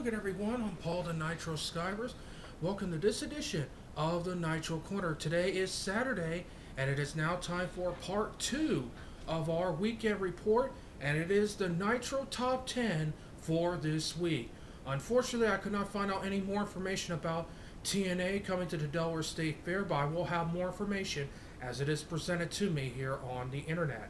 again, everyone. I'm Paul the Nitro Skywers. Welcome to this edition of the Nitro Corner. Today is Saturday, and it is now time for part 2 of our weekend report, and it is the Nitro Top 10 for this week. Unfortunately, I could not find out any more information about TNA coming to the Delaware State Fair, but I will have more information as it is presented to me here on the internet.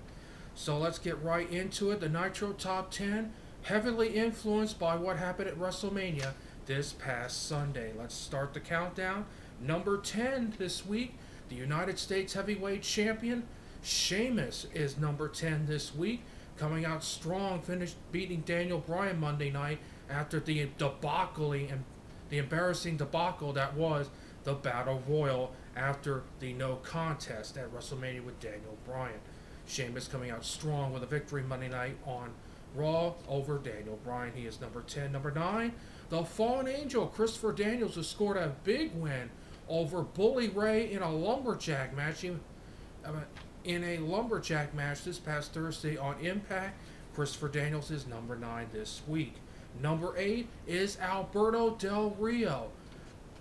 So let's get right into it. The Nitro Top 10, heavily influenced by what happened at WrestleMania this past Sunday. Let's start the countdown. Number 10 this week, the United States Heavyweight Champion, Sheamus, is number 10 this week. Coming out strong, finished beating Daniel Bryan Monday night after the embarrassing debacle that was the Battle Royal after the no contest at WrestleMania with Daniel Bryan. Sheamus coming out strong with a victory Monday night on Raw over Daniel Bryan. He is number 10. Number 9, the Fallen Angel, Christopher Daniels, who scored a big win over Bully Ray in a lumberjack match. In a lumberjack match this past Thursday on Impact. Christopher Daniels is number 9 this week. Number 8 is Alberto Del Rio.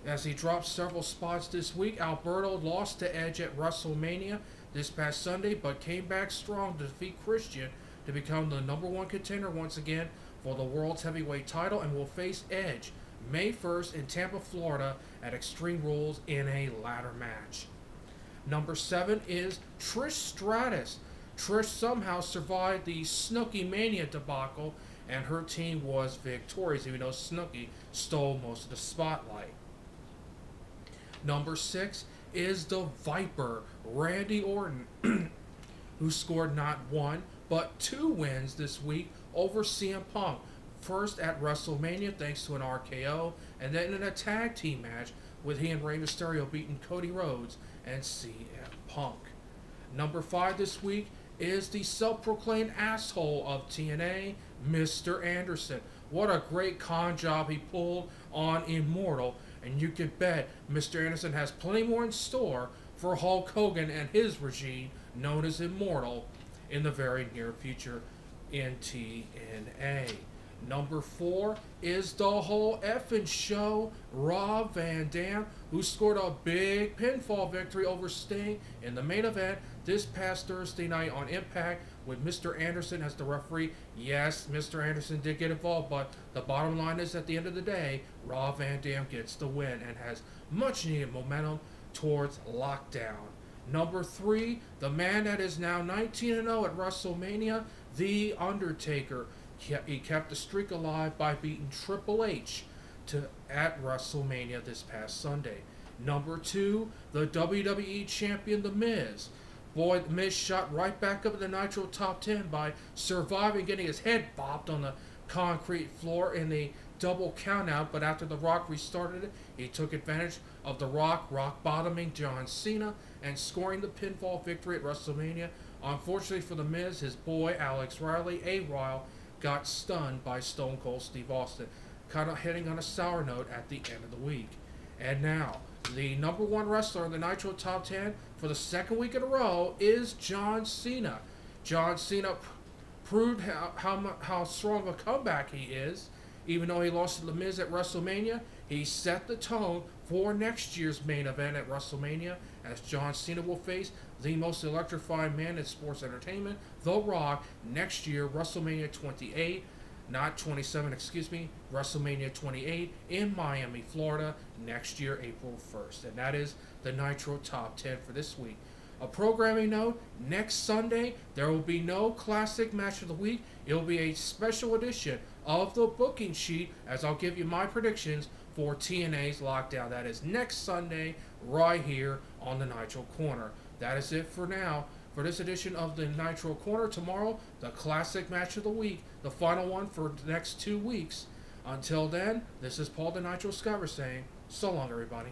As he dropped several spots this week, Alberto lost to Edge at WrestleMania this past Sunday, but came back strong to defeat Christian to become the number 1 contender once again for the World's Heavyweight title, and will face Edge May 1st in Tampa, Florida at Extreme Rules in a ladder match. Number 7 is Trish Stratus. Trish somehow survived the Snooki Mania debacle, and her team was victorious, even though Snooki stole most of the spotlight. Number 6 is the Viper, Randy Orton, who scored not 1, but 2 wins this week over CM Punk. First at WrestleMania thanks to an RKO, and then in a tag team match with he and Rey Mysterio beating Cody Rhodes and CM Punk. Number 5 this week is the self-proclaimed asshole of TNA, Mr. Anderson. What a great con job he pulled on Immortal, and you can bet Mr. Anderson has plenty more in store for Hulk Hogan and his regime, known as Immortal, in the very near future in TNA. Number 4 is the whole effing show, Rob Van Dam, who scored a big pinfall victory over Sting in the main event this past Thursday night on Impact with Mr. Anderson as the referee. Yes, Mr. Anderson did get involved, but the bottom line is at the end of the day, Rob Van Dam gets the win and has much needed momentum towards lockdown. Number 3, the man that is now 19-0 at WrestleMania, The Undertaker. He kept the streak alive by beating Triple H at WrestleMania this past Sunday. Number 2, the WWE Champion, The Miz. Boy, The Miz shot right back up in the Nitro Top 10 by surviving getting his head bopped on the concrete floor in the double countout, but after The Rock restarted it, he took advantage of The Rock rock-bottoming John Cena and scoring the pinfall victory at WrestleMania. Unfortunately for The Miz, his boy Alex Riley, A-Royal, got stunned by Stone Cold Steve Austin, kind of hitting on a sour note at the end of the week. And now, the number 1 wrestler in the Nitro Top 10 for the 2nd week in a row is John Cena. John Cena proved how strong a comeback he is. Even though he lost to The Miz at WrestleMania, he set the tone for next year's main event at WrestleMania, as John Cena will face the most electrifying man in sports entertainment, The Rock, next year, WrestleMania 28, not 27, excuse me, WrestleMania 28 in Miami, Florida, next year, April 1st. And that is the Nitro Top 10 for this week. A programming note, next Sunday, there will be no classic match of the week. It will be a special edition of the booking sheet, as I'll give you my predictions for TNA's Lockdown. That is next Sunday, right here on the Nitro Corner. That is it for now. For this edition of the Nitro Corner, tomorrow, the classic match of the week, the final one for the next 2 weeks. Until then, this is Paul the Nitro Skyver saying, so long, everybody.